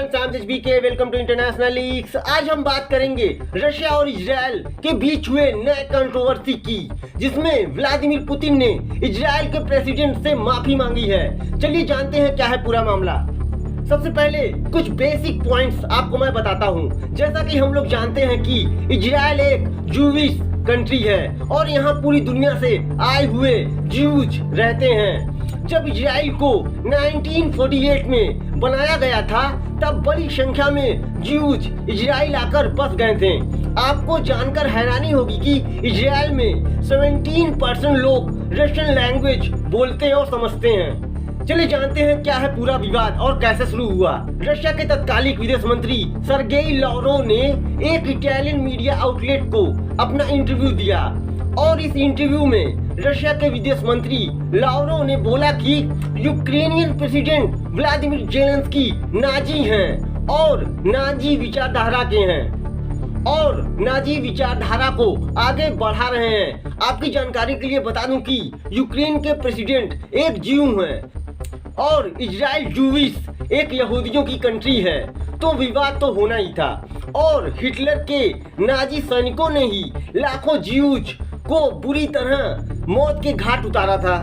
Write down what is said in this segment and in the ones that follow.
Friends, I am HBK. Welcome to international leagues. आज हम बात करेंगे रशिया और इजराइल के बीच हुए नए कंट्रोवर्सी की, जिसमें व्लादिमीर पुतिन ने इजराइल के प्रेसिडेंट से माफी मांगी है। चलिए जानते हैं क्या है पूरा मामला। सबसे पहले कुछ बेसिक पॉइंट्स आपको मैं बताता हूँ। जैसा कि हम लोग जानते हैं कि इजराइल एक जूविश कंट्री है और यहाँ पूरी दुनिया से आए हुए ज्यूज रहते हैं। जब इजराइल को 1948 में बनाया गया था, तब बड़ी संख्या में ज्यूज इजराइल आकर बस गए थे। आपको जानकर हैरानी होगी कि इजराइल में 17% लोग रशियन लैंग्वेज बोलते और समझते हैं। चलिए जानते हैं क्या है पूरा विवाद और कैसे शुरू हुआ। रशिया के तत्कालिक विदेश मंत्री सर्गेई लावरोव ने एक इटालियन मीडिया आउटलेट को अपना इंटरव्यू दिया और इस इंटरव्यू में रशिया के विदेश मंत्री लावरोव ने बोला कि Ukrainian president Vladimir Zelensky Nazi हैं और नाजी विचारधारा के हैं और नाजी विचारधारा को आगे बढ़ा रहे हैं। आपकी जानकारी के लिए बता दूं कि यूक्रेन के प्रेसिडेंट एक ज्यू हैं और इजराइल जूविश एक यहूदियों की कंट्री है, तो विवाद तो होना ही था। और हिटलर के नाजी सैनिकों ने ही लाखों ज्यूज को बुरी तरह मौत के घाट उतारा था।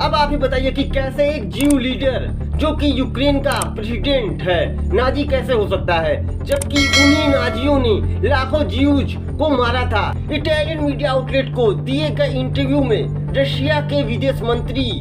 अब आप ही बताइए कि कैसे एक ज्यू लीडर जो कि यूक्रेन का प्रेसिडेंट है नाजी कैसे हो सकता है, जबकि उन्हीं नाजियों ने लाखों ज्यूज को मारा था। इटालियन मीडिया आउटलेट को दिए गए इंटरव्यू में रशिया के विदेश मंत्री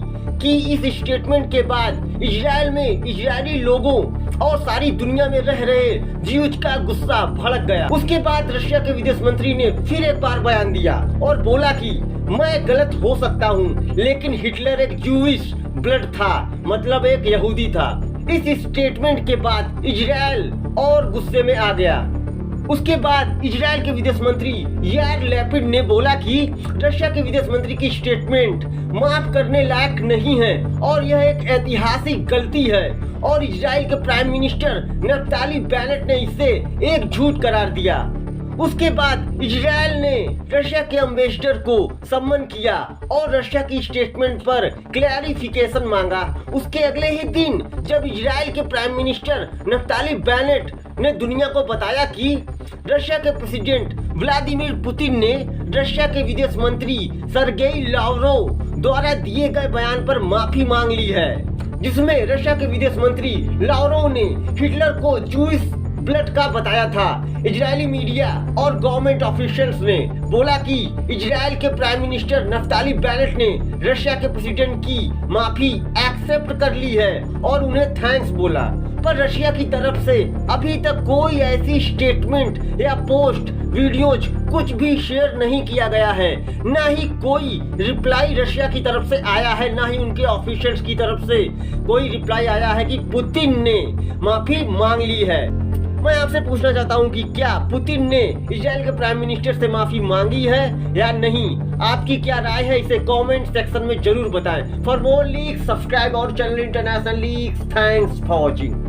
की इस स्टेटमेंट के बाद इजराइल में इजरायली लोगों और सारी दुनिया में रह रहे ज्यूज का गुस्सा भड़क गया। उसके बाद रशिया के विदेश मंत्री ने फिर एक बार बयान दिया और बोला कि मैं गलत हो सकता हूँ, लेकिन हिटलर एक ज्यूइश ब्लड था, मतलब एक यहूदी था। इस स्टेटमेंट के बाद इजराइल और गुस्से में आ गया। उसके बाद इजराइल के विदेश मंत्री यार लैपिड ने बोला कि रशिया के विदेश मंत्री की स्टेटमेंट माफ करने लायक नहीं है और यह एक ऐतिहासिक गलती है और इजराइल के प्राइम मिनिस्टर नफ्ताली बेनेट ने इसे एक झूठ करार दिया। उसके बाद इजराइल ने रशिया के एम्बेसडर को सम्मन किया और रशिया की स्टेटमेंट पर क्लैरिफिकेशन मांगा। उसके अगले ही दिन जब इजराइल के प्राइम मिनिस्टर नफ्ताली बेनेट ने दुनिया को बताया कि रशिया के प्रेसिडेंट व्लादिमीर पुतिन ने रशिया के विदेश मंत्री सर्गेई लावरोव द्वारा दिए गए बयान पर माफी मांग ली है, जिसमें रशिया के विदेश मंत्री लावरोव ने हिटलर को जूइश ब्लड का बताया था। इजरायली मीडिया और गवर्नमेंट ऑफिशियल्स ने बोला कि इजराइल के प्राइम मिनिस्टर नफ्ताली बेनेट ने रशिया के प्रेसिडेंट की माफी एक्सेप्ट कर ली है और उन्हें थैंक्स बोला। पर रशिया की तरफ से अभी तक कोई ऐसी स्टेटमेंट या पोस्ट वीडियोज कुछ भी शेयर नहीं किया गया है, ना ही कोई रिप्लाई रशिया की तरफ से आया है, ना ही उनके ऑफिशियल्स की तरफ से कोई रिप्लाई आया है कि पुतिन ने माफी मांग ली है। मैं आपसे पूछना चाहता हूं कि क्या पुतिन ने इजराइल के प्राइम मिनिस्टर से माफी मांगी है या नहीं। आपकी क्या राय है, इसे कमेंट सेक्शन में जरूर बताएं। For more leagues subscribe our channel international leagues. Thanks for watching.